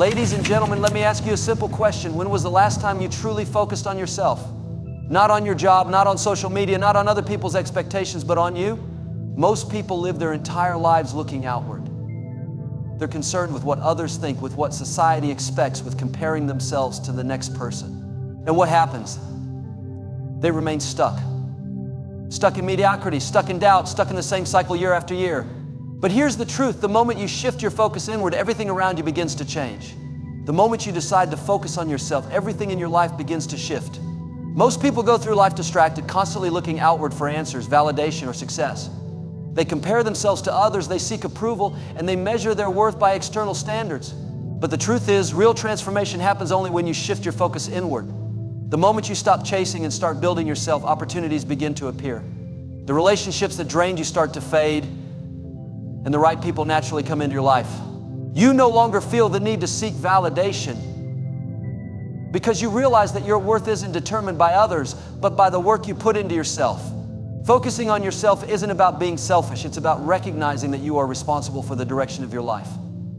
Ladies and gentlemen, let me ask you a simple question. When was the last time you truly focused on yourself? Not on your job, not on social media, not on other people's expectations, but on you? Most people live their entire lives looking outward. They're concerned with what others think, with what society expects, with comparing themselves to the next person. And what happens? They remain stuck. Stuck in mediocrity, stuck in doubt, stuck in the same cycle year after year. But here's the truth. The moment you shift your focus inward, everything around you begins to change. The moment you decide to focus on yourself, everything in your life begins to shift. Most people go through life distracted, constantly looking outward for answers, validation, or success. They compare themselves to others, they seek approval, and they measure their worth by external standards. But the truth is, real transformation happens only when you shift your focus inward. The moment you stop chasing and start building yourself, opportunities begin to appear. The relationships that drained you start to fade, and the right people naturally come into your life. You no longer feel the need to seek validation because you realize that your worth isn't determined by others, but by the work you put into yourself. Focusing on yourself isn't about being selfish. It's about recognizing that you are responsible for the direction of your life.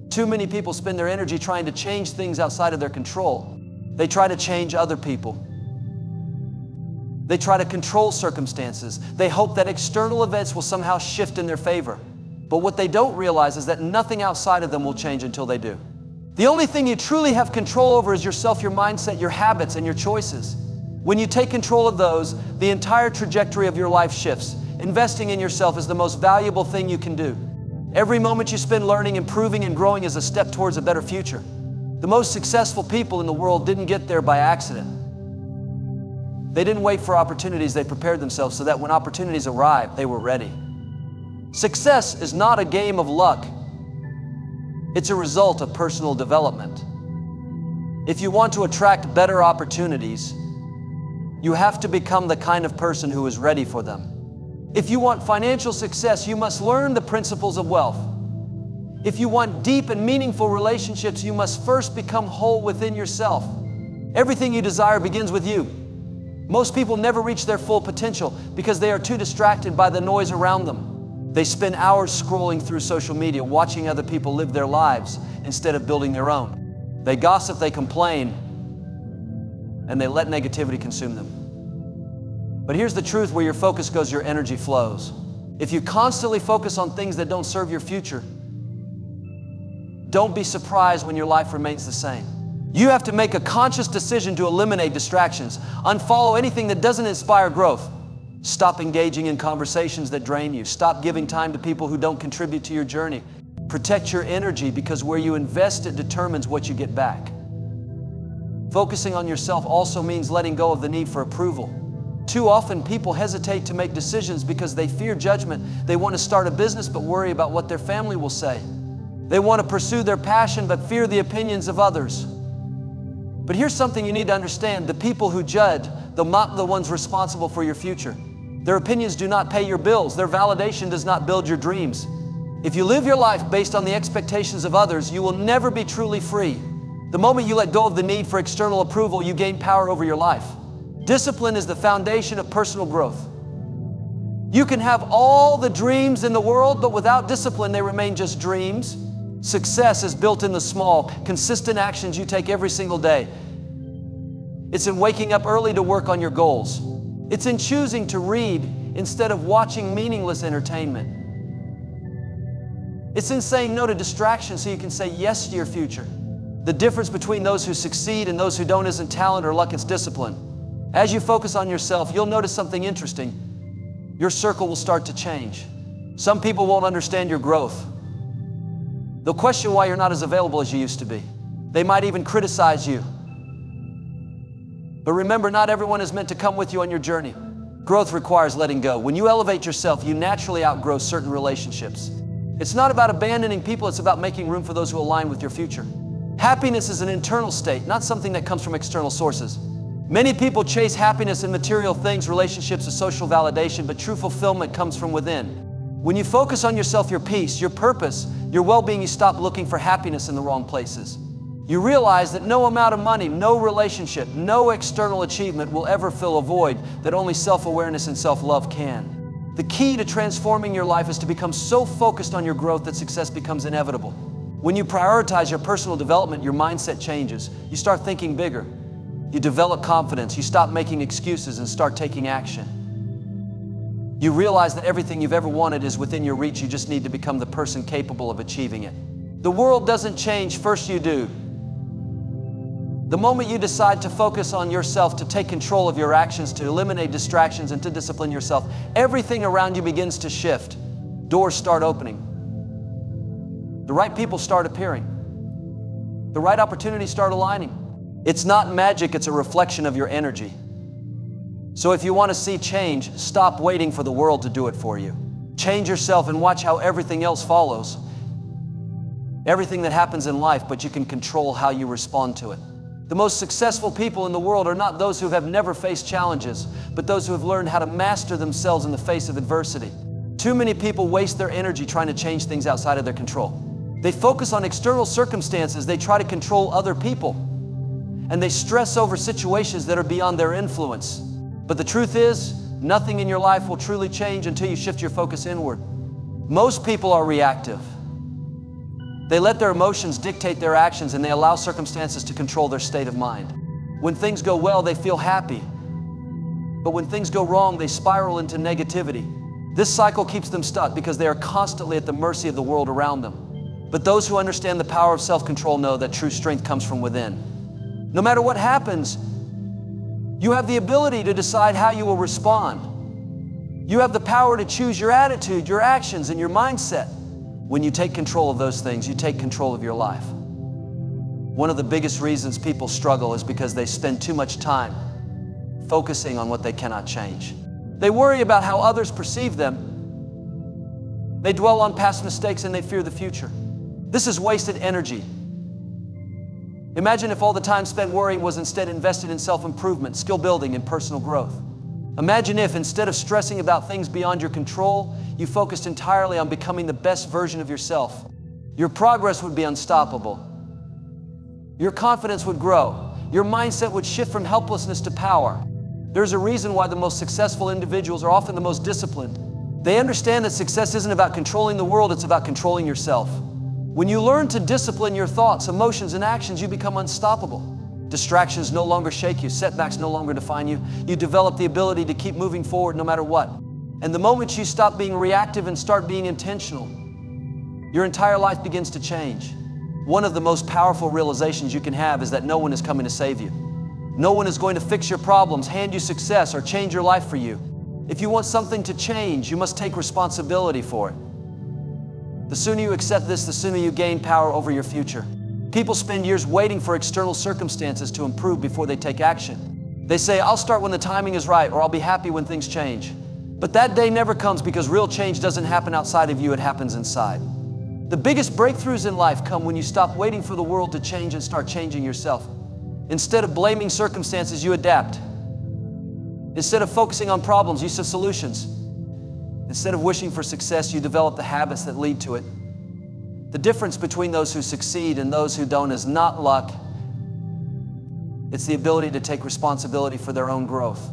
Too many people spend their energy trying to change things outside of their control. They try to change other people. They try to control circumstances. They hope that external events will somehow shift in their favor. But what they don't realize is that nothing outside of them will change until they do. The only thing you truly have control over is yourself, your mindset, your habits, and your choices. When you take control of those, the entire trajectory of your life shifts. Investing in yourself is the most valuable thing you can do. Every moment you spend learning, improving, and growing is a step towards a better future. The most successful people in the world didn't get there by accident. They didn't wait for opportunities, they prepared themselves so that when opportunities arrived, they were ready. Success is not a game of luck. It's a result of personal development. If you want to attract better opportunities, you have to become the kind of person who is ready for them. If you want financial success, you must learn the principles of wealth. If you want deep and meaningful relationships, you must first become whole within yourself. Everything you desire begins with you. Most people never reach their full potential because they are too distracted by the noise around them. They spend hours scrolling through social media, watching other people live their lives instead of building their own. They gossip, they complain, and they let negativity consume them. But here's the truth: where your focus goes, your energy flows. If you constantly focus on things that don't serve your future, don't be surprised when your life remains the same. You have to make a conscious decision to eliminate distractions. Unfollow anything that doesn't inspire growth. Stop engaging in conversations that drain you. Stop giving time to people who don't contribute to your journey. Protect your energy, because where you invest it determines what you get back. Focusing on yourself also means letting go of the need for approval. Too often people hesitate to make decisions because they fear judgment. They want to start a business but worry about what their family will say. They want to pursue their passion but fear the opinions of others. But here's something you need to understand. The people who judge, they're not the ones responsible for your future. Their opinions do not pay your bills. Their validation does not build your dreams. If you live your life based on the expectations of others, you will never be truly free. The moment you let go of the need for external approval, you gain power over your life. Discipline is the foundation of personal growth. You can have all the dreams in the world, but without discipline, they remain just dreams. Success is built in the small, consistent actions you take every single day. It's in waking up early to work on your goals. It's in choosing to read instead of watching meaningless entertainment. It's in saying no to distractions so you can say yes to your future. The difference between those who succeed and those who don't isn't talent or luck, it's discipline. As you focus on yourself, you'll notice something interesting. Your circle will start to change. Some people won't understand your growth. They'll question why you're not as available as you used to be. They might even criticize you. But remember, not everyone is meant to come with you on your journey. Growth requires letting go. When you elevate yourself, you naturally outgrow certain relationships. It's not about abandoning people, it's about making room for those who align with your future. Happiness is an internal state, not something that comes from external sources. Many people chase happiness in material things, relationships, and social validation, but true fulfillment comes from within. When you focus on yourself, your peace, your purpose, your well-being, you stop looking for happiness in the wrong places. You realize that no amount of money, no relationship, no external achievement will ever fill a void that only self-awareness and self-love can. The key to transforming your life is to become so focused on your growth that success becomes inevitable. When you prioritize your personal development, your mindset changes. You start thinking bigger. You develop confidence. You stop making excuses and start taking action. You realize that everything you've ever wanted is within your reach. You just need to become the person capable of achieving it. The world doesn't change, first you do. The moment you decide to focus on yourself, to take control of your actions, to eliminate distractions, and to discipline yourself, everything around you begins to shift. Doors start opening. The right people start appearing. The right opportunities start aligning. It's not magic, it's a reflection of your energy. So if you want to see change, stop waiting for the world to do it for you. Change yourself and watch how everything else follows. Everything that happens in life, but you can control how you respond to it. The most successful people in the world are not those who have never faced challenges, but those who have learned how to master themselves in the face of adversity. Too many people waste their energy trying to change things outside of their control. They focus on external circumstances, they try to control other people, and they stress over situations that are beyond their influence. But the truth is, nothing in your life will truly change until you shift your focus inward. Most people are reactive. They let their emotions dictate their actions, and they allow circumstances to control their state of mind. When things go well, they feel happy. But when things go wrong, they spiral into negativity. This cycle keeps them stuck because they are constantly at the mercy of the world around them. But those who understand the power of self-control know that true strength comes from within. No matter what happens, you have the ability to decide how you will respond. You have the power to choose your attitude, your actions, and your mindset. When you take control of those things, you take control of your life. One of the biggest reasons people struggle is because they spend too much time focusing on what they cannot change. They worry about how others perceive them. They dwell on past mistakes and they fear the future. This is wasted energy. Imagine if all the time spent worrying was instead invested in self-improvement, skill building, and personal growth. Imagine if, instead of stressing about things beyond your control, you focused entirely on becoming the best version of yourself. Your progress would be unstoppable. Your confidence would grow. Your mindset would shift from helplessness to power. There's a reason why the most successful individuals are often the most disciplined. They understand that success isn't about controlling the world, it's about controlling yourself. When you learn to discipline your thoughts, emotions, and actions, you become unstoppable. Distractions no longer shake you. Setbacks no longer define you. You develop the ability to keep moving forward no matter what. And the moment you stop being reactive and start being intentional, your entire life begins to change. One of the most powerful realizations you can have is that no one is coming to save you. No one is going to fix your problems, hand you success, or change your life for you. If you want something to change, you must take responsibility for it. The sooner you accept this, the sooner you gain power over your future. People spend years waiting for external circumstances to improve before they take action. They say, I'll start when the timing is right, or I'll be happy when things change. But that day never comes because real change doesn't happen outside of you, it happens inside. The biggest breakthroughs in life come when you stop waiting for the world to change and start changing yourself. Instead of blaming circumstances, you adapt. Instead of focusing on problems, you see solutions. Instead of wishing for success, you develop the habits that lead to it. The difference between those who succeed and those who don't is not luck. It's the ability to take responsibility for their own growth.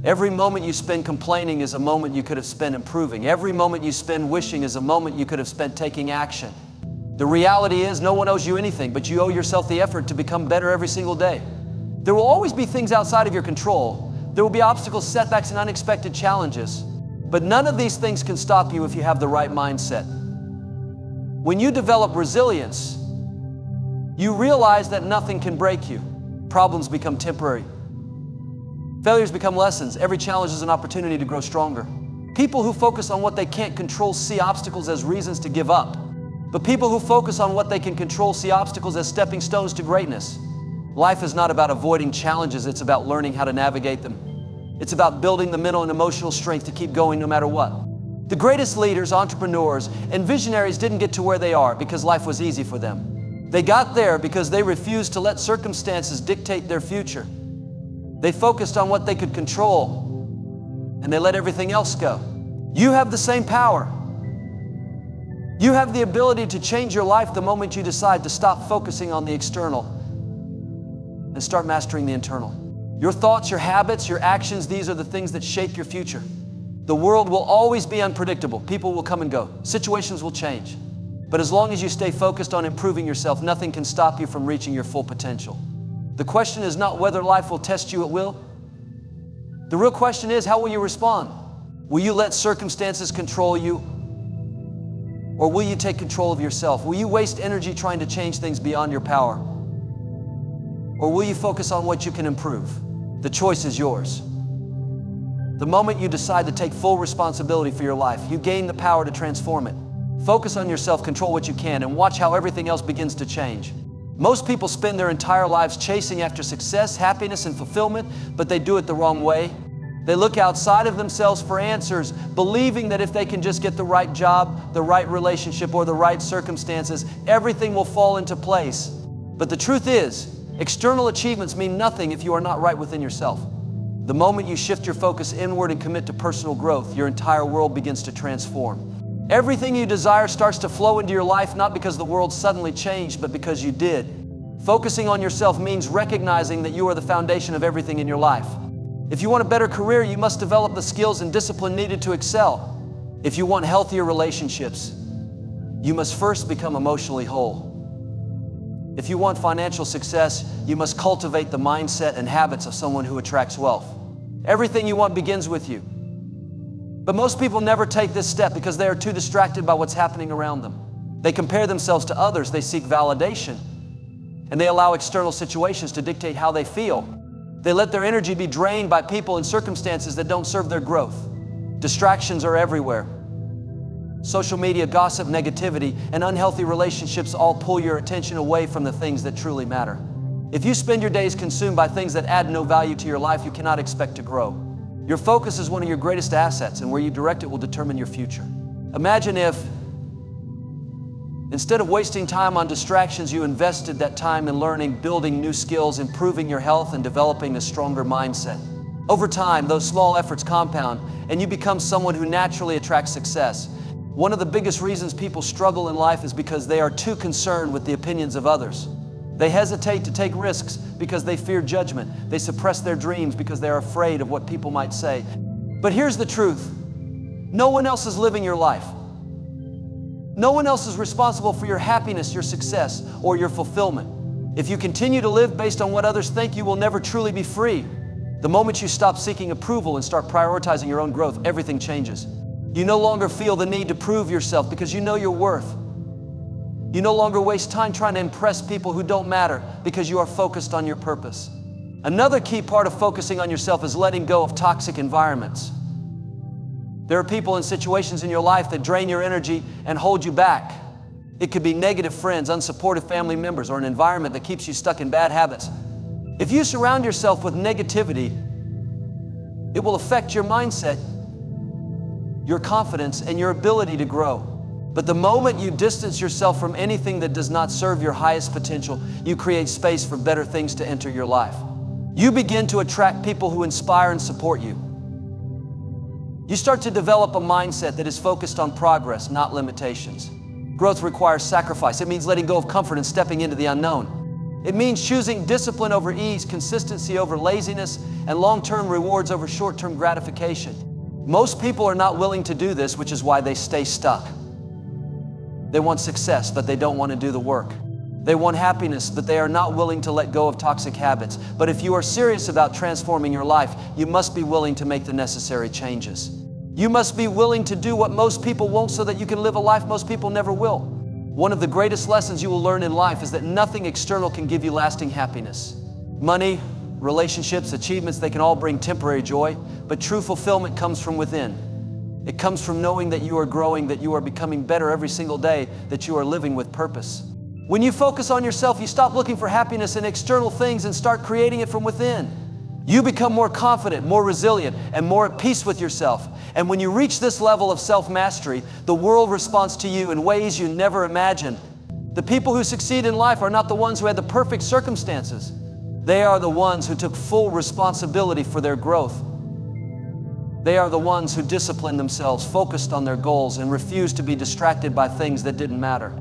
Every moment you spend complaining is a moment you could have spent improving. Every moment you spend wishing is a moment you could have spent taking action. The reality is no one owes you anything, but you owe yourself the effort to become better every single day. There will always be things outside of your control. There will be obstacles, setbacks, and unexpected challenges. But none of these things can stop you if you have the right mindset. When you develop resilience, you realize that nothing can break you. Problems become temporary. Failures become lessons. Every challenge is an opportunity to grow stronger. People who focus on what they can't control see obstacles as reasons to give up. But people who focus on what they can control see obstacles as stepping stones to greatness. Life is not about avoiding challenges, it's about learning how to navigate them. It's about building the mental and emotional strength to keep going no matter what. The greatest leaders, entrepreneurs, and visionaries didn't get to where they are because life was easy for them. They got there because they refused to let circumstances dictate their future. They focused on what they could control, and they let everything else go. You have the same power. You have the ability to change your life the moment you decide to stop focusing on the external and start mastering the internal. Your thoughts, your habits, your actions, these are the things that shape your future. The world will always be unpredictable. People will come and go. Situations will change. But as long as you stay focused on improving yourself, nothing can stop you from reaching your full potential. The question is not whether life will test you, it will. The real question is, how will you respond? Will you let circumstances control you? Or will you take control of yourself? Will you waste energy trying to change things beyond your power? Or will you focus on what you can improve? The choice is yours. The moment you decide to take full responsibility for your life, you gain the power to transform it. Focus on yourself, control what you can, and watch how everything else begins to change. Most people spend their entire lives chasing after success, happiness, and fulfillment, but they do it the wrong way. They look outside of themselves for answers, believing that if they can just get the right job, the right relationship, or the right circumstances, everything will fall into place. But the truth is, external achievements mean nothing if you are not right within yourself. The moment you shift your focus inward and commit to personal growth, your entire world begins to transform. Everything you desire starts to flow into your life, not because the world suddenly changed, but because you did. Focusing on yourself means recognizing that you are the foundation of everything in your life. If you want a better career, you must develop the skills and discipline needed to excel. If you want healthier relationships, you must first become emotionally whole. If you want financial success, you must cultivate the mindset and habits of someone who attracts wealth. Everything you want begins with you. But most people never take this step because they are too distracted by what's happening around them. They compare themselves to others, they seek validation, and they allow external situations to dictate how they feel. They let their energy be drained by people and circumstances that don't serve their growth. Distractions are everywhere. Social media, gossip, negativity, and unhealthy relationships all pull your attention away from the things that truly matter. If you spend your days consumed by things that add no value to your life, you cannot expect to grow. Your focus is one of your greatest assets, and where you direct it will determine your future. Imagine if, instead of wasting time on distractions, you invested that time in learning, building new skills, improving your health, and developing a stronger mindset. Over time, those small efforts compound, and you become someone who naturally attracts success. One of the biggest reasons people struggle in life is because they are too concerned with the opinions of others. They hesitate to take risks because they fear judgment. They suppress their dreams because they are afraid of what people might say. But here's the truth. No one else is living your life. No one else is responsible for your happiness, your success, or your fulfillment. If you continue to live based on what others think, you will never truly be free. The moment you stop seeking approval and start prioritizing your own growth, everything changes. You no longer feel the need to prove yourself because you know your worth. You no longer waste time trying to impress people who don't matter because you are focused on your purpose. Another key part of focusing on yourself is letting go of toxic environments. There are people and situations in your life that drain your energy and hold you back. It could be negative friends, unsupportive family members, or an environment that keeps you stuck in bad habits. If you surround yourself with negativity, it will affect your mindset, your confidence, and your ability to grow. But the moment you distance yourself from anything that does not serve your highest potential, you create space for better things to enter your life. You begin to attract people who inspire and support you. You start to develop a mindset that is focused on progress, not limitations. Growth requires sacrifice. It means letting go of comfort and stepping into the unknown. It means choosing discipline over ease, consistency over laziness, and long-term rewards over short-term gratification. Most people are not willing to do this, which is why they stay stuck. They want success, but they don't want to do the work. They want happiness, but they are not willing to let go of toxic habits. But if you are serious about transforming your life, you must be willing to make the necessary changes. You must be willing to do what most people won't so that you can live a life most people never will. One of the greatest lessons you will learn in life is that nothing external can give you lasting happiness. Money, relationships, achievements, they can all bring temporary joy, but true fulfillment comes from within. It comes from knowing that you are growing, that you are becoming better every single day, that you are living with purpose. When you focus on yourself, you stop looking for happiness in external things and start creating it from within. You become more confident, more resilient, and more at peace with yourself. And when you reach this level of self-mastery, the world responds to you in ways you never imagined. The people who succeed in life are not the ones who had the perfect circumstances. They are the ones who took full responsibility for their growth. They are the ones who disciplined themselves, focused on their goals, and refused to be distracted by things that didn't matter.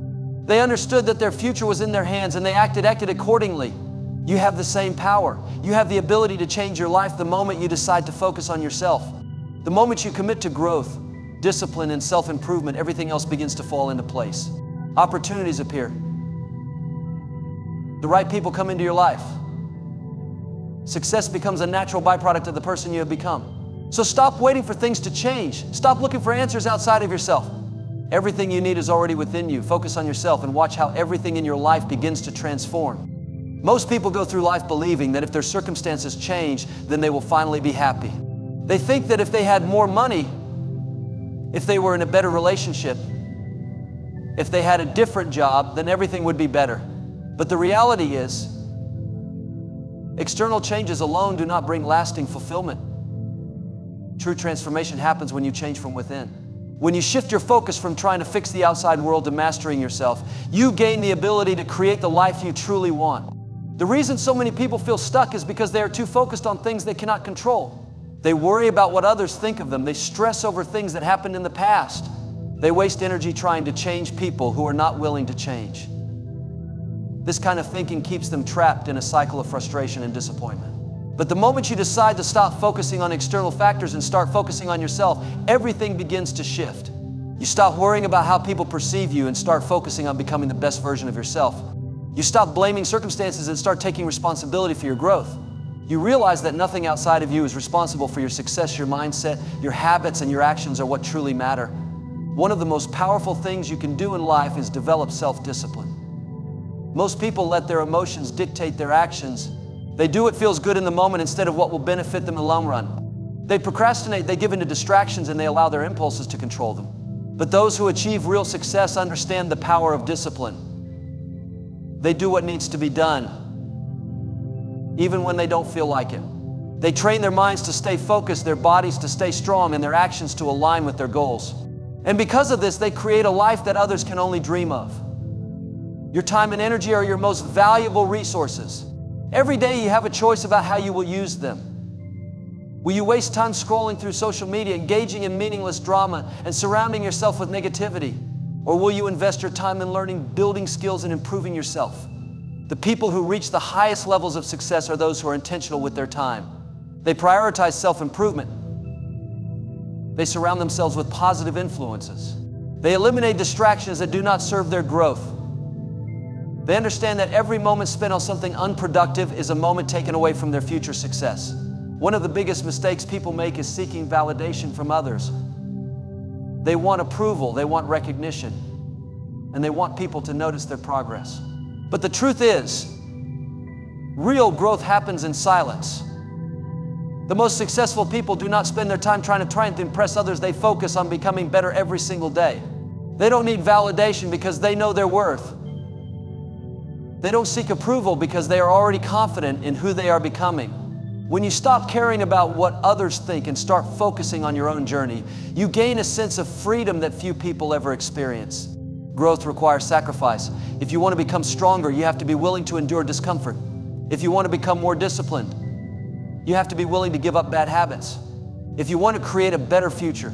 They understood that their future was in their hands, and they acted accordingly. You have the same power. You have the ability to change your life the moment you decide to focus on yourself. The moment you commit to growth, discipline, and self-improvement, everything else begins to fall into place. Opportunities appear. The right people come into your life. Success becomes a natural byproduct of the person you have become. So stop waiting for things to change. Stop looking for answers outside of yourself. Everything you need is already within you. Focus on yourself and watch how everything in your life begins to transform. Most people go through life believing that if their circumstances change, then they will finally be happy. They think that if they had more money, if they were in a better relationship, if they had a different job, then everything would be better. But the reality is, external changes alone do not bring lasting fulfillment. True transformation happens when you change from within. When you shift your focus from trying to fix the outside world to mastering yourself, you gain the ability to create the life you truly want. The reason so many people feel stuck is because they are too focused on things they cannot control. They worry about what others think of them. They stress over things that happened in the past. They waste energy trying to change people who are not willing to change. This kind of thinking keeps them trapped in a cycle of frustration and disappointment. But the moment you decide to stop focusing on external factors and start focusing on yourself, everything begins to shift. You stop worrying about how people perceive you and start focusing on becoming the best version of yourself. You stop blaming circumstances and start taking responsibility for your growth. You realize that nothing outside of you is responsible for your success. Your mindset, your habits, and your actions are what truly matter. One of the most powerful things you can do in life is develop self-discipline. Most people let their emotions dictate their actions. They do what feels good in the moment instead of what will benefit them in the long run. They procrastinate, they give in to distractions, and they allow their impulses to control them. But those who achieve real success understand the power of discipline. They do what needs to be done, even when they don't feel like it. They train their minds to stay focused, their bodies to stay strong, and their actions to align with their goals. And because of this, they create a life that others can only dream of. Your time and energy are your most valuable resources. Every day you have a choice about how you will use them. Will you waste time scrolling through social media, engaging in meaningless drama, and surrounding yourself with negativity? Or will you invest your time in learning, building skills, and improving yourself? The people who reach the highest levels of success are those who are intentional with their time. They prioritize self-improvement. They surround themselves with positive influences. They eliminate distractions that do not serve their growth. They understand that every moment spent on something unproductive is a moment taken away from their future success. One of the biggest mistakes people make is seeking validation from others. They want approval, they want recognition, and they want people to notice their progress. But the truth is, real growth happens in silence. The most successful people do not spend their time trying to impress others. They focus on becoming better every single day. They don't need validation because they know their worth. They don't seek approval because they are already confident in who they are becoming. When you stop caring about what others think and start focusing on your own journey, you gain a sense of freedom that few people ever experience. Growth requires sacrifice. If you want to become stronger, you have to be willing to endure discomfort. If you want to become more disciplined, you have to be willing to give up bad habits. If you want to create a better future,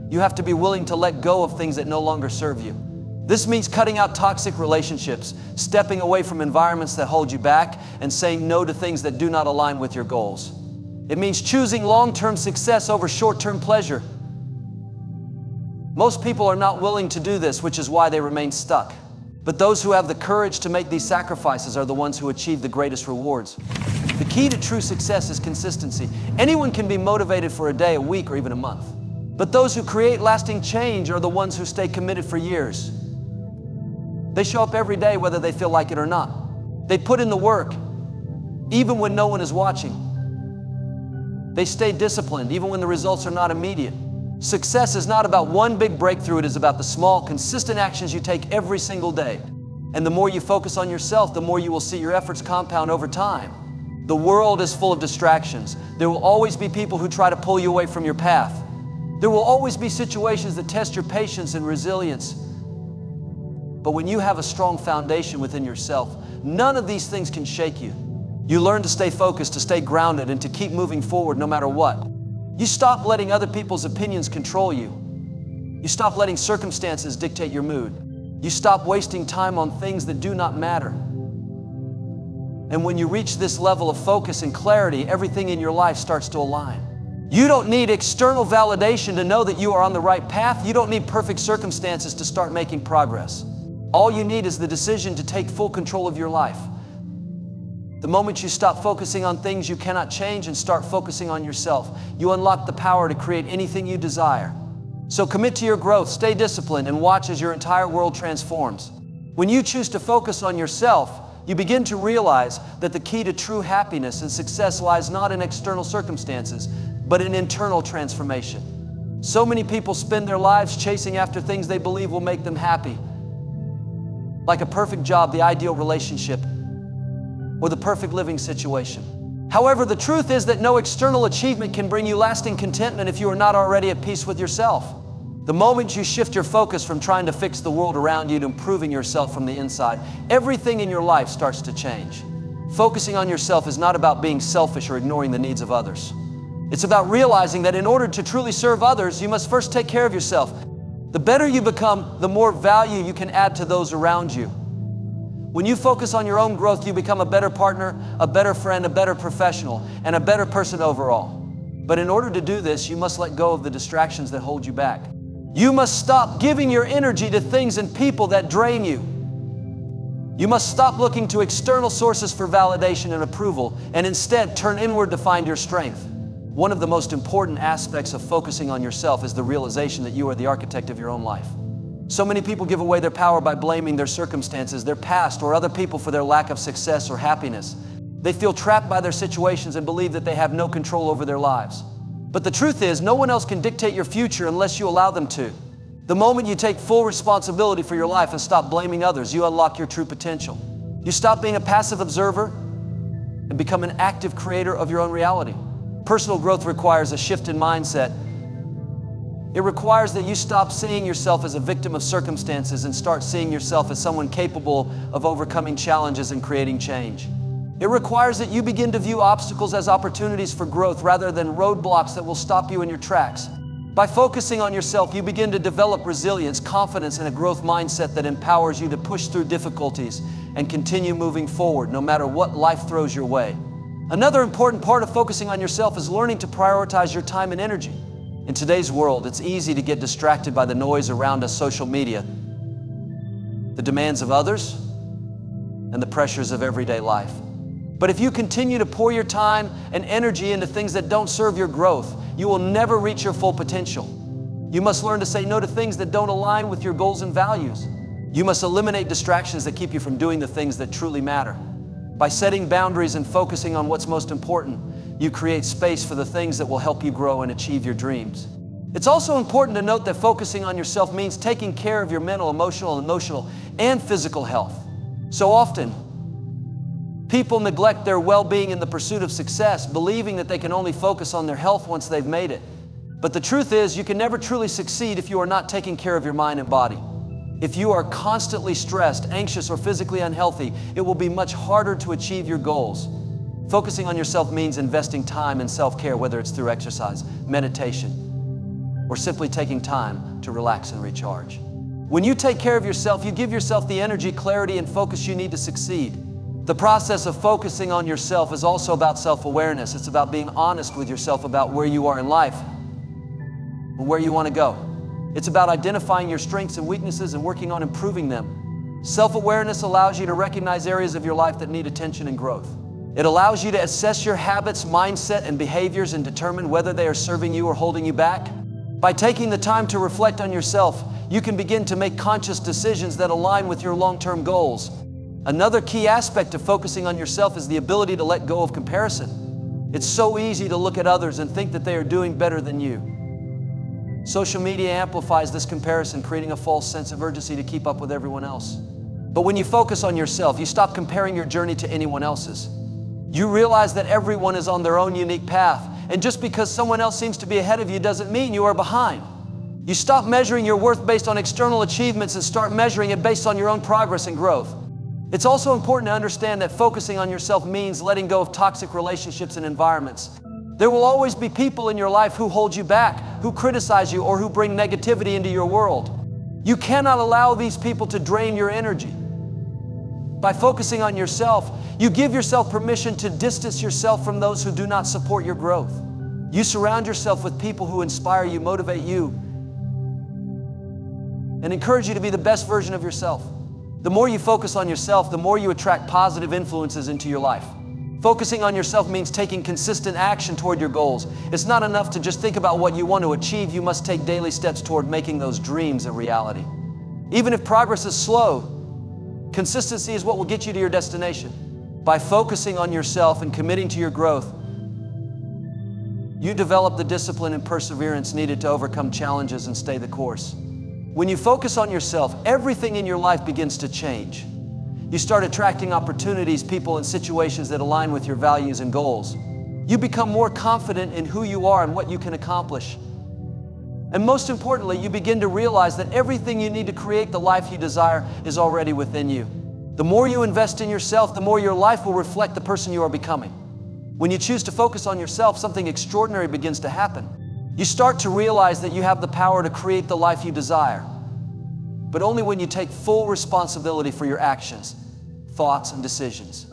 you have to be willing to let go of things that no longer serve you. This means cutting out toxic relationships, stepping away from environments that hold you back, and saying no to things that do not align with your goals. It means choosing long-term success over short-term pleasure. Most people are not willing to do this, which is why they remain stuck. But those who have the courage to make these sacrifices are the ones who achieve the greatest rewards. The key to true success is consistency. Anyone can be motivated for a day, a week, or even a month. But those who create lasting change are the ones who stay committed for years. They show up every day whether they feel like it or not. They put in the work, even when no one is watching. They stay disciplined, even when the results are not immediate. Success is not about one big breakthrough, it is about the small, consistent actions you take every single day. And the more you focus on yourself, the more you will see your efforts compound over time. The world is full of distractions. There will always be people who try to pull you away from your path. There will always be situations that test your patience and resilience. But when you have a strong foundation within yourself, none of these things can shake you. You learn to stay focused, to stay grounded, and to keep moving forward no matter what. You stop letting other people's opinions control you. You stop letting circumstances dictate your mood. You stop wasting time on things that do not matter. And when you reach this level of focus and clarity, everything in your life starts to align. You don't need external validation to know that you are on the right path. You don't need perfect circumstances to start making progress. All you need is the decision to take full control of your life. The moment you stop focusing on things you cannot change and start focusing on yourself, you unlock the power to create anything you desire. So commit to your growth, stay disciplined, and watch as your entire world transforms. When you choose to focus on yourself, you begin to realize that the key to true happiness and success lies not in external circumstances, but in internal transformation. So many people spend their lives chasing after things they believe will make them happy, like a perfect job, the ideal relationship, or the perfect living situation. However, the truth is that no external achievement can bring you lasting contentment if you are not already at peace with yourself. The moment you shift your focus from trying to fix the world around you to improving yourself from the inside, everything in your life starts to change. Focusing on yourself is not about being selfish or ignoring the needs of others. It's about realizing that in order to truly serve others, you must first take care of yourself. The better you become, the more value you can add to those around you. When you focus on your own growth, you become a better partner, a better friend, a better professional, and a better person overall. But in order to do this, you must let go of the distractions that hold you back. You must stop giving your energy to things and people that drain you. You must stop looking to external sources for validation and approval, and instead turn inward to find your strength. One of the most important aspects of focusing on yourself is the realization that you are the architect of your own life. So many people give away their power by blaming their circumstances, their past, or other people for their lack of success or happiness. They feel trapped by their situations and believe that they have no control over their lives. But the truth is, no one else can dictate your future unless you allow them to. The moment you take full responsibility for your life and stop blaming others, you unlock your true potential. You stop being a passive observer and become an active creator of your own reality. Personal growth requires a shift in mindset. It requires that you stop seeing yourself as a victim of circumstances and start seeing yourself as someone capable of overcoming challenges and creating change. It requires that you begin to view obstacles as opportunities for growth rather than roadblocks that will stop you in your tracks. By focusing on yourself, you begin to develop resilience, confidence, and a growth mindset that empowers you to push through difficulties and continue moving forward no matter what life throws your way. Another important part of focusing on yourself is learning to prioritize your time and energy. In today's world, it's easy to get distracted by the noise around us, social media, the demands of others, and the pressures of everyday life. But if you continue to pour your time and energy into things that don't serve your growth, you will never reach your full potential. You must learn to say no to things that don't align with your goals and values. You must eliminate distractions that keep you from doing the things that truly matter. By setting boundaries and focusing on what's most important, you create space for the things that will help you grow and achieve your dreams. It's also important to note that focusing on yourself means taking care of your mental, emotional, and physical health. So often, people neglect their well-being in the pursuit of success, believing that they can only focus on their health once they've made it. But the truth is, you can never truly succeed if you are not taking care of your mind and body. If you are constantly stressed, anxious, or physically unhealthy, it will be much harder to achieve your goals. Focusing on yourself means investing time in self-care, whether it's through exercise, meditation, or simply taking time to relax and recharge. When you take care of yourself, you give yourself the energy, clarity, and focus you need to succeed. The process of focusing on yourself is also about self-awareness. It's about being honest with yourself about where you are in life and where you want to go. It's about identifying your strengths and weaknesses and working on improving them. Self-awareness allows you to recognize areas of your life that need attention and growth. It allows you to assess your habits, mindset, and behaviors and determine whether they are serving you or holding you back. By taking the time to reflect on yourself, you can begin to make conscious decisions that align with your long-term goals. Another key aspect of focusing on yourself is the ability to let go of comparison. It's so easy to look at others and think that they are doing better than you. Social media amplifies this comparison, creating a false sense of urgency to keep up with everyone else. But when you focus on yourself, you stop comparing your journey to anyone else's. You realize that everyone is on their own unique path, and just because someone else seems to be ahead of you doesn't mean you are behind. You stop measuring your worth based on external achievements and start measuring it based on your own progress and growth. It's also important to understand that focusing on yourself means letting go of toxic relationships and environments. There will always be people in your life who hold you back, who criticize you, or who bring negativity into your world. You cannot allow these people to drain your energy. By focusing on yourself, you give yourself permission to distance yourself from those who do not support your growth. You surround yourself with people who inspire you, motivate you, and encourage you to be the best version of yourself. The more you focus on yourself, the more you attract positive influences into your life. Focusing on yourself means taking consistent action toward your goals. It's not enough to just think about what you want to achieve. You must take daily steps toward making those dreams a reality. Even if progress is slow, consistency is what will get you to your destination. By focusing on yourself and committing to your growth, you develop the discipline and perseverance needed to overcome challenges and stay the course. When you focus on yourself, everything in your life begins to change. You start attracting opportunities, people, and situations that align with your values and goals. You become more confident in who you are and what you can accomplish. And most importantly, you begin to realize that everything you need to create the life you desire is already within you. The more you invest in yourself, the more your life will reflect the person you are becoming. When you choose to focus on yourself, something extraordinary begins to happen. You start to realize that you have the power to create the life you desire, but only when you take full responsibility for your actions, thoughts, and decisions.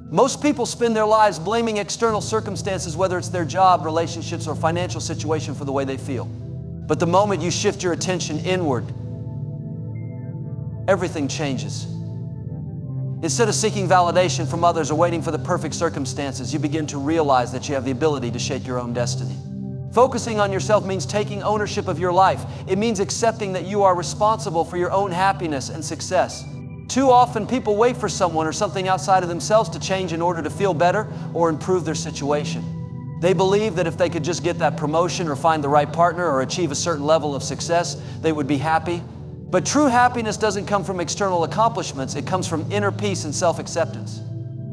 Most people spend their lives blaming external circumstances, whether it's their job, relationships, or financial situation, for the way they feel. But the moment you shift your attention inward, everything changes. Instead of seeking validation from others or waiting for the perfect circumstances, you begin to realize that you have the ability to shape your own destiny. Focusing on yourself means taking ownership of your life. It means accepting that you are responsible for your own happiness and success. Too often, people wait for someone or something outside of themselves to change in order to feel better or improve their situation. They believe that if they could just get that promotion or find the right partner or achieve a certain level of success, they would be happy. But true happiness doesn't come from external accomplishments. It comes from inner peace and self-acceptance.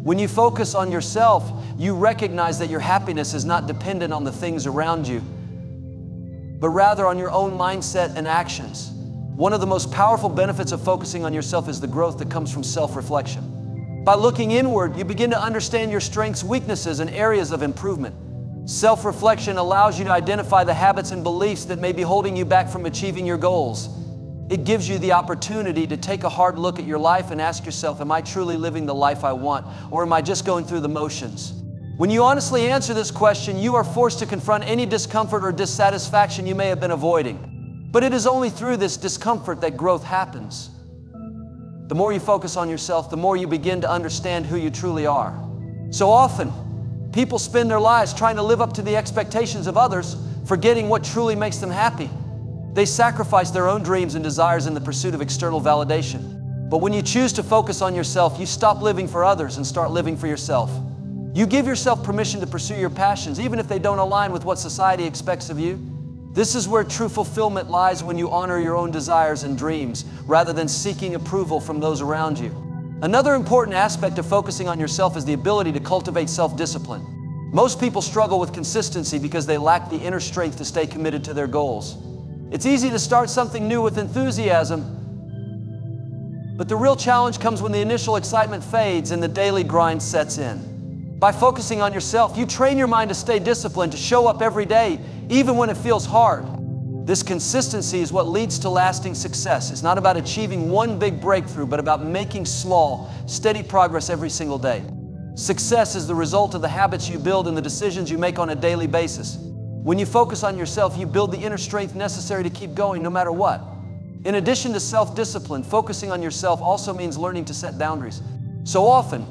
When you focus on yourself, you recognize that your happiness is not dependent on the things around you, but rather on your own mindset and actions. One of the most powerful benefits of focusing on yourself is the growth that comes from self-reflection. By looking inward, you begin to understand your strengths, weaknesses, and areas of improvement. Self-reflection allows you to identify the habits and beliefs that may be holding you back from achieving your goals. It gives you the opportunity to take a hard look at your life and ask yourself, am I truly living the life I want, or am I just going through the motions? When you honestly answer this question, you are forced to confront any discomfort or dissatisfaction you may have been avoiding. But it is only through this discomfort that growth happens. The more you focus on yourself, the more you begin to understand who you truly are. So often, people spend their lives trying to live up to the expectations of others, forgetting what truly makes them happy. They sacrifice their own dreams and desires in the pursuit of external validation. But when you choose to focus on yourself, you stop living for others and start living for yourself. You give yourself permission to pursue your passions, even if they don't align with what society expects of you. This is where true fulfillment lies, when you honor your own desires and dreams, rather than seeking approval from those around you. Another important aspect of focusing on yourself is the ability to cultivate self-discipline. Most people struggle with consistency because they lack the inner strength to stay committed to their goals. It's easy to start something new with enthusiasm, but the real challenge comes when the initial excitement fades and the daily grind sets in. By focusing on yourself, you train your mind to stay disciplined, to show up every day, even when it feels hard. This consistency is what leads to lasting success. It's not about achieving one big breakthrough, but about making small, steady progress every single day. Success is the result of the habits you build and the decisions you make on a daily basis. When you focus on yourself, you build the inner strength necessary to keep going no matter what. In addition to self-discipline, focusing on yourself also means learning to set boundaries. So often,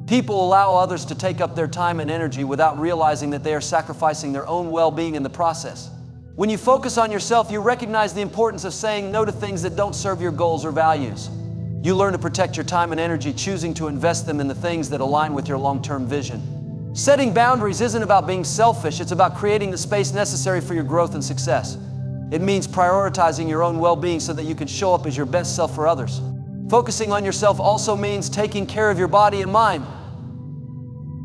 people allow others to take up their time and energy without realizing that they are sacrificing their own well-being in the process. When you focus on yourself, you recognize the importance of saying no to things that don't serve your goals or values. You learn to protect your time and energy, choosing to invest them in the things that align with your long-term vision. Setting boundaries isn't about being selfish, it's about creating the space necessary for your growth and success. It means prioritizing your own well-being so that you can show up as your best self for others. Focusing on yourself also means taking care of your body and mind.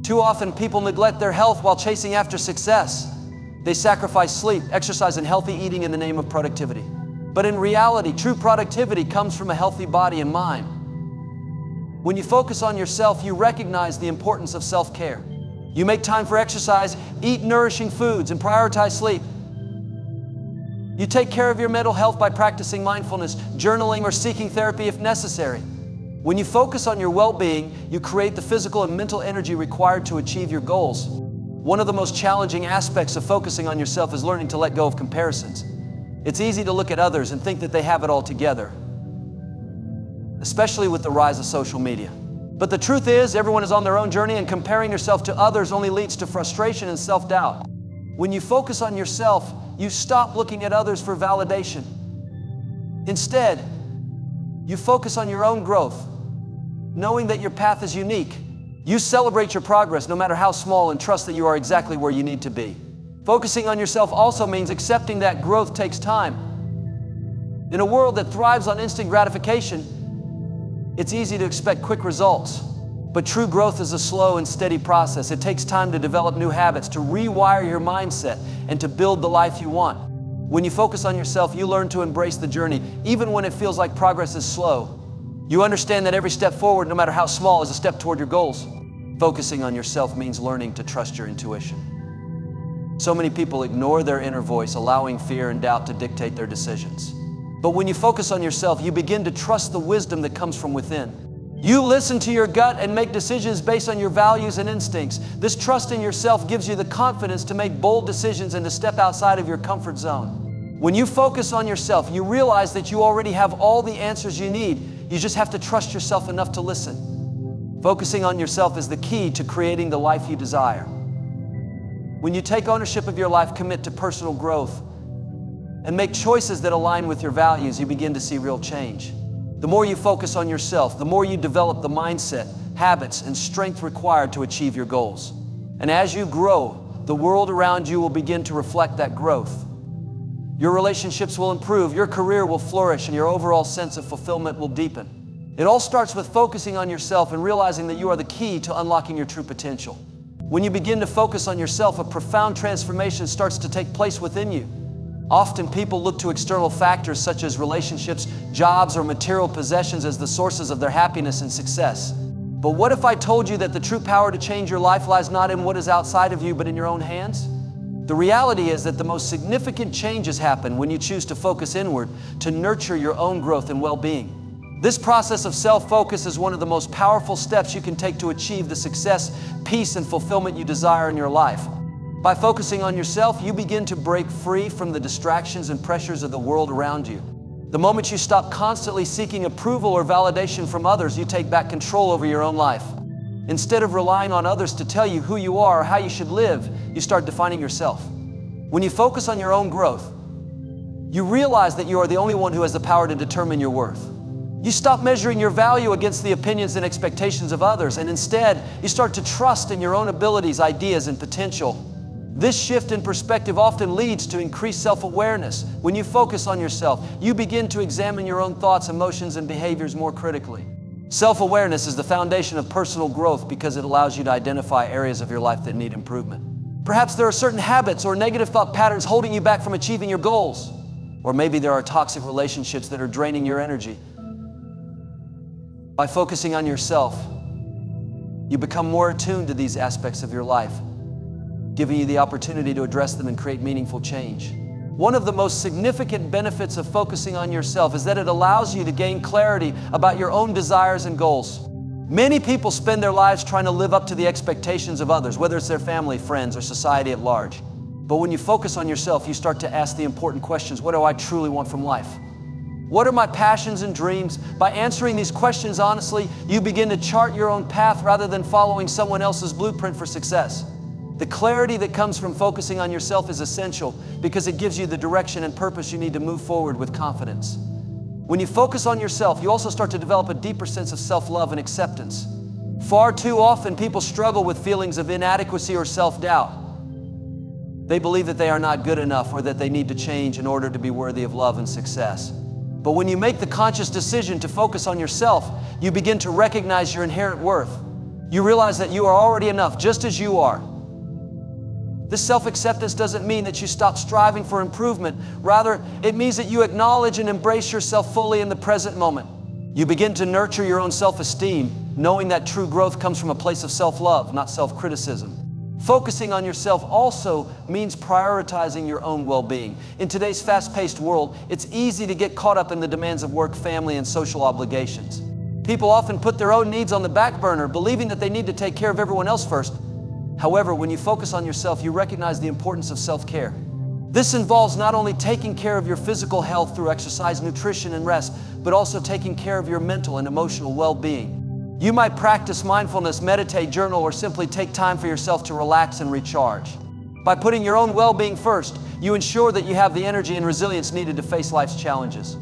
Too often, people neglect their health while chasing after success. They sacrifice sleep, exercise, and healthy eating in the name of productivity. But in reality, true productivity comes from a healthy body and mind. When you focus on yourself, you recognize the importance of self-care. You make time for exercise, eat nourishing foods, and prioritize sleep. You take care of your mental health by practicing mindfulness, journaling, or seeking therapy if necessary. When you focus on your well-being, you create the physical and mental energy required to achieve your goals. One of the most challenging aspects of focusing on yourself is learning to let go of comparisons. It's easy to look at others and think that they have it all together. especially with the rise of social media. But the truth is, everyone is on their own journey, and comparing yourself to others only leads to frustration and self-doubt. When you focus on yourself, you stop looking at others for validation. Instead, you focus on your own growth, knowing that your path is unique. You celebrate your progress, no matter how small, and trust that you are exactly where you need to be. Focusing on yourself also means accepting that growth takes time. In a world that thrives on instant gratification, it's easy to expect quick results. But true growth is a slow and steady process. It takes time to develop new habits, to rewire your mindset, and to build the life you want. When you focus on yourself, you learn to embrace the journey, even when it feels like progress is slow. You understand that every step forward, no matter how small, is a step toward your goals. Focusing on yourself means learning to trust your intuition. So many people ignore their inner voice, allowing fear and doubt to dictate their decisions. But when you focus on yourself, you begin to trust the wisdom that comes from within. You listen to your gut and make decisions based on your values and instincts. This trust in yourself gives you the confidence to make bold decisions and to step outside of your comfort zone. When you focus on yourself, you realize that you already have all the answers you need. You just have to trust yourself enough to listen. Focusing on yourself is the key to creating the life you desire. When you take ownership of your life, commit to personal growth, and make choices that align with your values, you begin to see real change. The more you focus on yourself, the more you develop the mindset, habits, and strength required to achieve your goals. And as you grow, the world around you will begin to reflect that growth. Your relationships will improve, your career will flourish, and your overall sense of fulfillment will deepen. It all starts with focusing on yourself and realizing that you are the key to unlocking your true potential. When you begin to focus on yourself, a profound transformation starts to take place within you. Often people look to external factors such as relationships, jobs, or material possessions as the sources of their happiness and success. But what if I told you that the true power to change your life lies not in what is outside of you, but in your own hands? The reality is that the most significant changes happen when you choose to focus inward, to nurture your own growth and well-being. This process of self-focus is one of the most powerful steps you can take to achieve the success, peace, and fulfillment you desire in your life. By focusing on yourself, you begin to break free from the distractions and pressures of the world around you. The moment you stop constantly seeking approval or validation from others, you take back control over your own life. Instead of relying on others to tell you who you are or how you should live, you start defining yourself. When you focus on your own growth, you realize that you are the only one who has the power to determine your worth. You stop measuring your value against the opinions and expectations of others, and instead, you start to trust in your own abilities, ideas, and potential. This shift in perspective often leads to increased self-awareness. When you focus on yourself, you begin to examine your own thoughts, emotions, and behaviors more critically. Self-awareness is the foundation of personal growth because it allows you to identify areas of your life that need improvement. Perhaps there are certain habits or negative thought patterns holding you back from achieving your goals. Or maybe there are toxic relationships that are draining your energy. By focusing on yourself, you become more attuned to these aspects of your life, giving you the opportunity to address them and create meaningful change. One of the most significant benefits of focusing on yourself is that it allows you to gain clarity about your own desires and goals. Many people spend their lives trying to live up to the expectations of others, whether it's their family, friends, or society at large. But when you focus on yourself, you start to ask the important questions. What do I truly want from life? What are my passions and dreams? By answering these questions honestly, you begin to chart your own path rather than following someone else's blueprint for success. The clarity that comes from focusing on yourself is essential because it gives you the direction and purpose you need to move forward with confidence. When you focus on yourself, you also start to develop a deeper sense of self-love and acceptance. Far too often, people struggle with feelings of inadequacy or self-doubt. They believe that they are not good enough or that they need to change in order to be worthy of love and success. But when you make the conscious decision to focus on yourself, you begin to recognize your inherent worth. You realize that you are already enough just as you are. This self-acceptance doesn't mean that you stop striving for improvement. Rather, it means that you acknowledge and embrace yourself fully in the present moment. You begin to nurture your own self-esteem, knowing that true growth comes from a place of self-love, not self-criticism. Focusing on yourself also means prioritizing your own well-being. In today's fast-paced world, it's easy to get caught up in the demands of work, family, and social obligations. People often put their own needs on the back burner, believing that they need to take care of everyone else first. However, when you focus on yourself, you recognize the importance of self-care. This involves not only taking care of your physical health through exercise, nutrition, and rest, but also taking care of your mental and emotional well-being. You might practice mindfulness, meditate, journal, or simply take time for yourself to relax and recharge. By putting your own well-being first, you ensure that you have the energy and resilience needed to face life's challenges.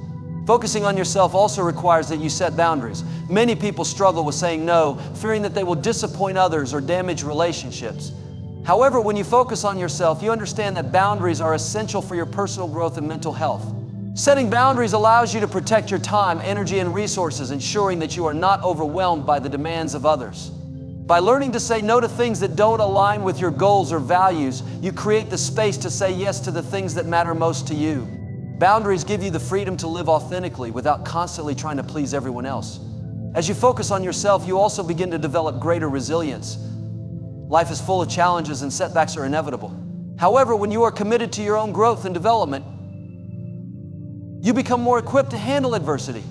Focusing on yourself also requires that you set boundaries. Many people struggle with saying no, fearing that they will disappoint others or damage relationships. However, when you focus on yourself, you understand that boundaries are essential for your personal growth and mental health. Setting boundaries allows you to protect your time, energy, and resources, ensuring that you are not overwhelmed by the demands of others. By learning to say no to things that don't align with your goals or values, you create the space to say yes to the things that matter most to you. Boundaries give you the freedom to live authentically without constantly trying to please everyone else. As you focus on yourself, you also begin to develop greater resilience. Life is full of challenges and setbacks are inevitable. However, when you are committed to your own growth and development, you become more equipped to handle adversity.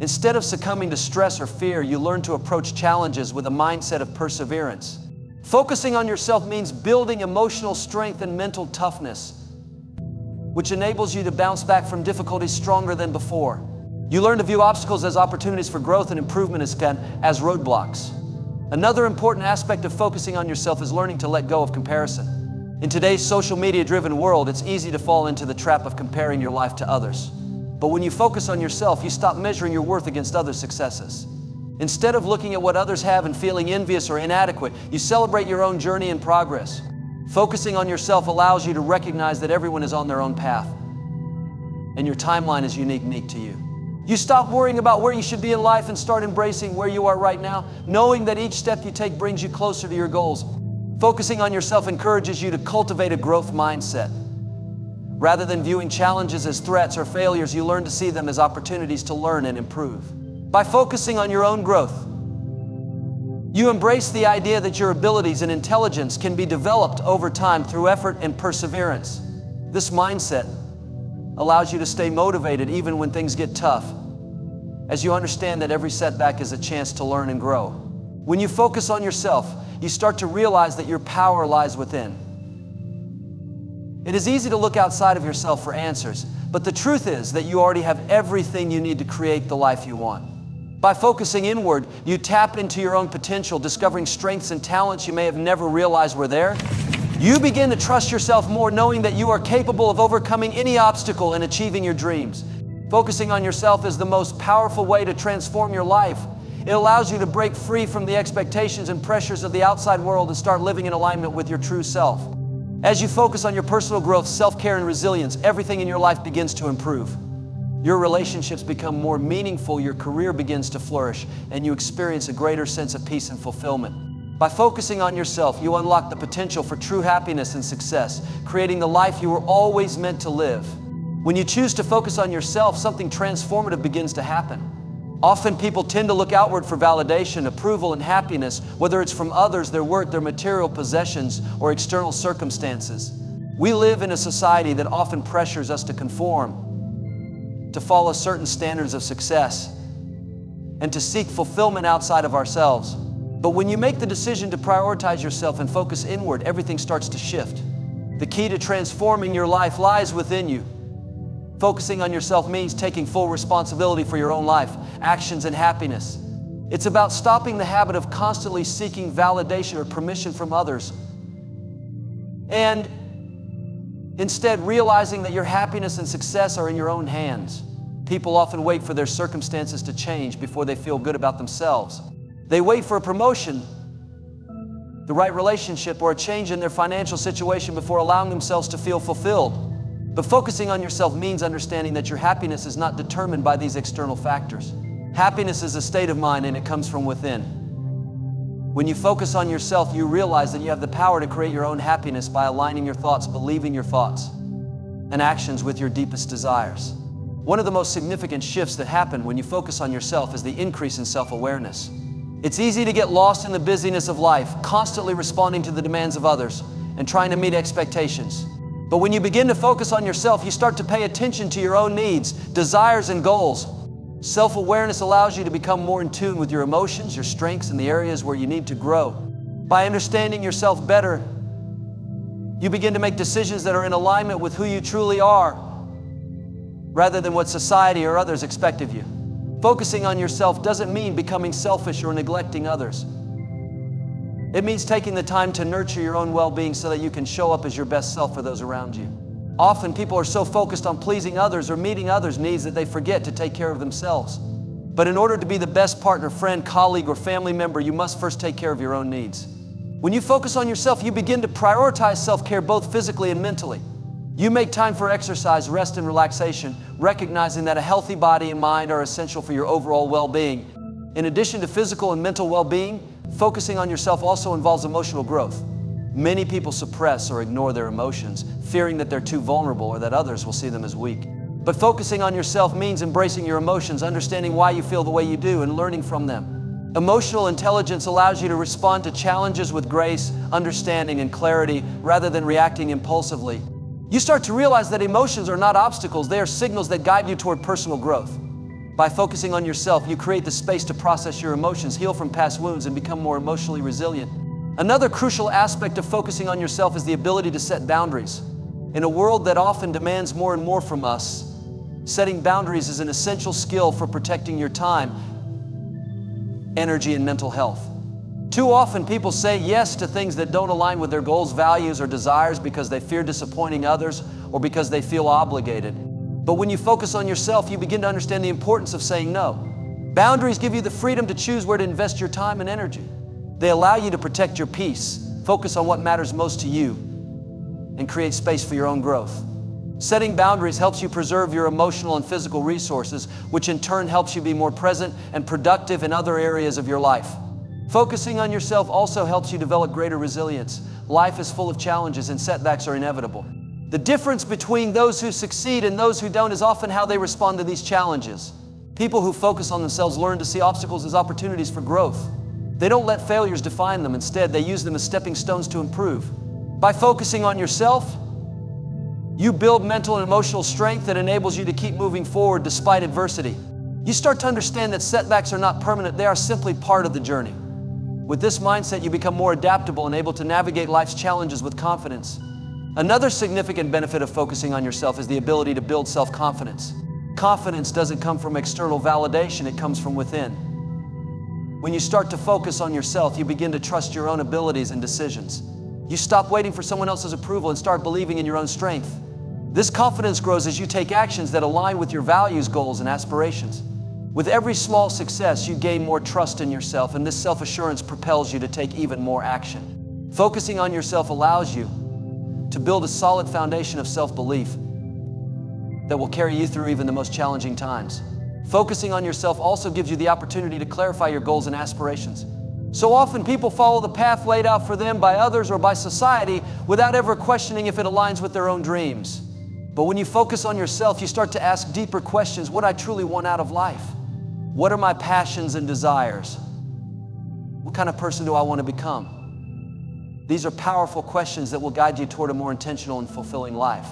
Instead of succumbing to stress or fear, you learn to approach challenges with a mindset of perseverance. Focusing on yourself means building emotional strength and mental toughness, which enables you to bounce back from difficulties stronger than before. You learn to view obstacles as opportunities for growth and improvement as roadblocks. Another important aspect of focusing on yourself is learning to let go of comparison. In today's social media-driven world, it's easy to fall into the trap of comparing your life to others. But when you focus on yourself, you stop measuring your worth against others' successes. Instead of looking at what others have and feeling envious or inadequate, you celebrate your own journey and progress. Focusing on yourself allows you to recognize that everyone is on their own path, and your timeline is unique to you. You stop worrying about where you should be in life and start embracing where you are right now, knowing that each step you take brings you closer to your goals. Focusing on yourself encourages you to cultivate a growth mindset. Rather than viewing challenges as threats or failures, you learn to see them as opportunities to learn and improve. By focusing on your own growth, you embrace the idea that your abilities and intelligence can be developed over time through effort and perseverance. This mindset allows you to stay motivated even when things get tough, as you understand that every setback is a chance to learn and grow. When you focus on yourself, you start to realize that your power lies within. It is easy to look outside of yourself for answers, but the truth is that you already have everything you need to create the life you want. By focusing inward, you tap into your own potential, discovering strengths and talents you may have never realized were there. You begin to trust yourself more, knowing that you are capable of overcoming any obstacle and achieving your dreams. Focusing on yourself is the most powerful way to transform your life. It allows you to break free from the expectations and pressures of the outside world and start living in alignment with your true self. As you focus on your personal growth, self-care, and resilience, everything in your life begins to improve. Your relationships become more meaningful, your career begins to flourish, and you experience a greater sense of peace and fulfillment. By focusing on yourself, you unlock the potential for true happiness and success, creating the life you were always meant to live. When you choose to focus on yourself, something transformative begins to happen. Often people tend to look outward for validation, approval, and happiness, whether it's from others, their work, their material possessions, or external circumstances. We live in a society that often pressures us to conform, to follow certain standards of success, and to seek fulfillment outside of ourselves. But when you make the decision to prioritize yourself and focus inward, everything starts to shift. The key to transforming your life lies within you. Focusing on yourself means taking full responsibility for your own life, actions, and happiness. It's about stopping the habit of constantly seeking validation or permission from others, and instead realizing that your happiness and success are in your own hands. People often wait for their circumstances to change before they feel good about themselves. They wait for a promotion, the right relationship, or a change in their financial situation before allowing themselves to feel fulfilled. But focusing on yourself means understanding that your happiness is not determined by these external factors. Happiness is a state of mind, and it comes from within. When you focus on yourself, you realize that you have the power to create your own happiness by aligning your thoughts, believing your thoughts, and actions with your deepest desires. One of the most significant shifts that happen when you focus on yourself is the increase in self-awareness. It's easy to get lost in the busyness of life, constantly responding to the demands of others and trying to meet expectations. But when you begin to focus on yourself, you start to pay attention to your own needs, desires, and goals. Self-awareness allows you to become more in tune with your emotions, your strengths, and the areas where you need to grow. By understanding yourself better, You begin to make decisions that are in alignment with who you truly are, rather than what society or others expect of you. Focusing on yourself doesn't mean becoming selfish or neglecting others. It means taking the time to nurture your own well-being so that you can show up as your best self for those around you. Often people are so focused on pleasing others or meeting others' needs that they forget to take care of themselves. But in order to be the best partner, friend, colleague, or family member, you must first take care of your own needs. When you focus on yourself, you begin to prioritize self-care both physically and mentally. You make time for exercise, rest, and relaxation, recognizing that a healthy body and mind are essential for your overall well-being. In addition to physical and mental well-being, focusing on yourself also involves emotional growth. Many people suppress or ignore their emotions, fearing that they're too vulnerable or that others will see them as weak. But focusing on yourself means embracing your emotions, understanding why you feel the way you do, and learning from them. Emotional intelligence allows you to respond to challenges with grace, understanding, and clarity, rather than reacting impulsively. You start to realize that emotions are not obstacles, they are signals that guide you toward personal growth. By focusing on yourself, you create the space to process your emotions, heal from past wounds, and become more emotionally resilient. Another crucial aspect of focusing on yourself is the ability to set boundaries. In a world that often demands more and more from us, setting boundaries is an essential skill for protecting your time, energy, and mental health. Too often people say yes to things that don't align with their goals, values, or desires because they fear disappointing others or because they feel obligated. But when you focus on yourself, you begin to understand the importance of saying no. Boundaries give you the freedom to choose where to invest your time and energy. They allow you to protect your peace, focus on what matters most to you, and create space for your own growth. Setting boundaries helps you preserve your emotional and physical resources, which in turn helps you be more present and productive in other areas of your life. Focusing on yourself also helps you develop greater resilience. Life is full of challenges and setbacks are inevitable. The difference between those who succeed and those who don't is often how they respond to these challenges. People who focus on themselves learn to see obstacles as opportunities for growth. They don't let failures define them. Instead, they use them as stepping stones to improve. By focusing on yourself, you build mental and emotional strength that enables you to keep moving forward despite adversity. You start to understand that setbacks are not permanent, they are simply part of the journey. With this mindset, you become more adaptable and able to navigate life's challenges with confidence. Another significant benefit of focusing on yourself is the ability to build self-confidence. Confidence doesn't come from external validation, it comes from within. When you start to focus on yourself, you begin to trust your own abilities and decisions. You stop waiting for someone else's approval and start believing in your own strength. This confidence grows as you take actions that align with your values, goals, and aspirations. With every small success, you gain more trust in yourself, and this self-assurance propels you to take even more action. Focusing on yourself allows you to build a solid foundation of self-belief that will carry you through even the most challenging times. Focusing on yourself also gives you the opportunity to clarify your goals and aspirations. So often people follow the path laid out for them by others or by society without ever questioning if it aligns with their own dreams. But when you focus on yourself, you start to ask deeper questions. What do I truly want out of life? What are my passions and desires? What kind of person do I want to become? These are powerful questions that will guide you toward a more intentional and fulfilling life.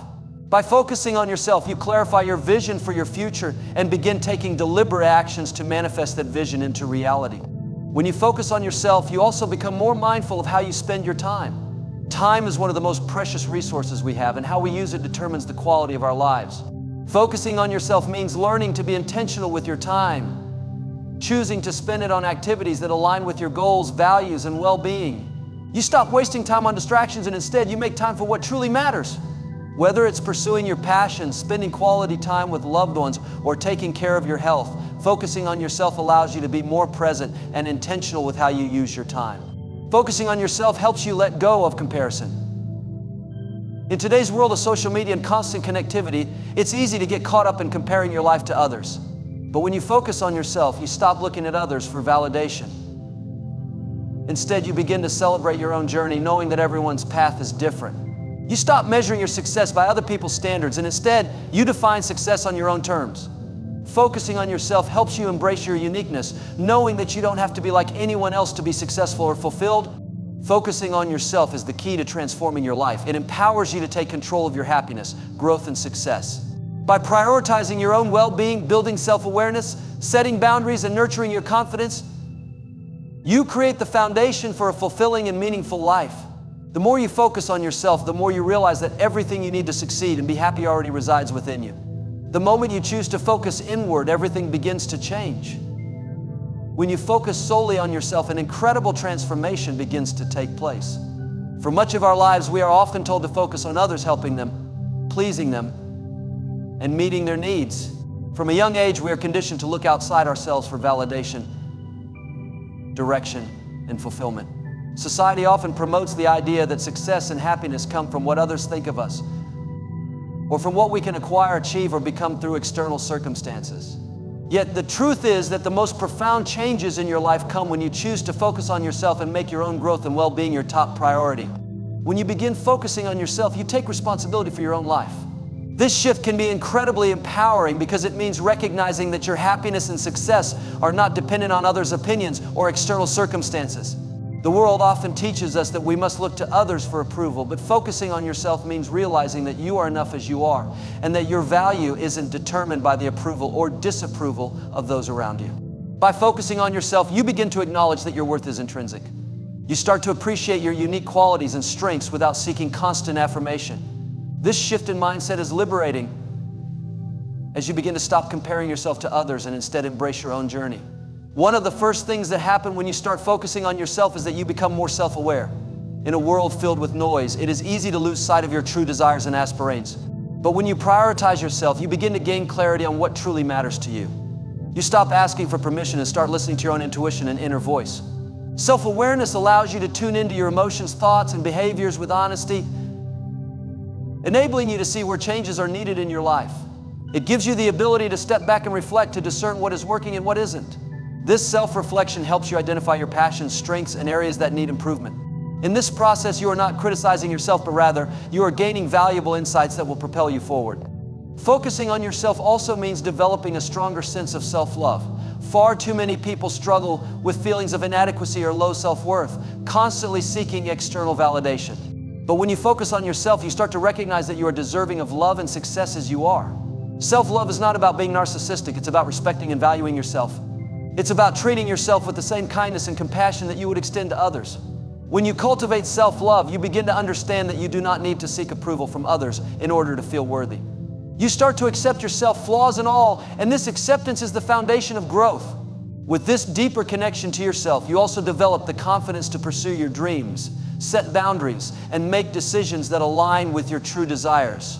By focusing on yourself, you clarify your vision for your future and begin taking deliberate actions to manifest that vision into reality. When you focus on yourself, you also become more mindful of how you spend your time. Time is one of the most precious resources we have, and how we use it determines the quality of our lives. Focusing on yourself means learning to be intentional with your time, choosing to spend it on activities that align with your goals, values, and well-being. You stop wasting time on distractions and instead you make time for what truly matters. Whether it's pursuing your passions, spending quality time with loved ones, or taking care of your health, focusing on yourself allows you to be more present and intentional with how you use your time. Focusing on yourself helps you let go of comparison. In today's world of social media and constant connectivity, it's easy to get caught up in comparing your life to others. But when you focus on yourself, you stop looking at others for validation. Instead, you begin to celebrate your own journey, knowing that everyone's path is different. You stop measuring your success by other people's standards, and instead, you define success on your own terms. Focusing on yourself helps you embrace your uniqueness, knowing that you don't have to be like anyone else to be successful or fulfilled. Focusing on yourself is the key to transforming your life. It empowers you to take control of your happiness, growth, and success. By prioritizing your own well-being, building self-awareness, setting boundaries, and nurturing your confidence, you create the foundation for a fulfilling and meaningful life. The more you focus on yourself, the more you realize that everything you need to succeed and be happy already resides within you. The moment you choose to focus inward, everything begins to change. When you focus solely on yourself, an incredible transformation begins to take place. For much of our lives, we are often told to focus on others, helping them, pleasing them, and meeting their needs. From a young age, we are conditioned to look outside ourselves for validation, direction, and fulfillment. Society often promotes the idea that success and happiness come from what others think of us, or from what we can acquire, achieve, or become through external circumstances. Yet the truth is that the most profound changes in your life come when you choose to focus on yourself and make your own growth and well-being your top priority. When you begin focusing on yourself, you take responsibility for your own life. This shift can be incredibly empowering because it means recognizing that your happiness and success are not dependent on others' opinions or external circumstances. The world often teaches us that we must look to others for approval, but focusing on yourself means realizing that you are enough as you are, and that your value isn't determined by the approval or disapproval of those around you. By focusing on yourself, you begin to acknowledge that your worth is intrinsic. You start to appreciate your unique qualities and strengths without seeking constant affirmation. This shift in mindset is liberating as you begin to stop comparing yourself to others and instead embrace your own journey. One of the first things that happen when you start focusing on yourself is that you become more self-aware. In a world filled with noise, it is easy to lose sight of your true desires and aspirations. But when you prioritize yourself, you begin to gain clarity on what truly matters to you. You stop asking for permission and start listening to your own intuition and inner voice. Self-awareness allows you to tune into your emotions, thoughts, and behaviors with honesty, enabling you to see where changes are needed in your life. It gives you the ability to step back and reflect to discern what is working and what isn't. This self-reflection helps you identify your passions, strengths, and areas that need improvement. In this process, you are not criticizing yourself, but rather you are gaining valuable insights that will propel you forward. Focusing on yourself also means developing a stronger sense of self-love. Far too many people struggle with feelings of inadequacy or low self-worth, constantly seeking external validation. But when you focus on yourself, you start to recognize that you are deserving of love and success as you are. Self-love is not about being narcissistic. It's about respecting and valuing yourself. It's about treating yourself with the same kindness and compassion that you would extend to others. When you cultivate self-love, you begin to understand that you do not need to seek approval from others in order to feel worthy. You start to accept yourself, flaws and all, and this acceptance is the foundation of growth. With this deeper connection to yourself, you also develop the confidence to pursue your dreams, set boundaries, and make decisions that align with your true desires.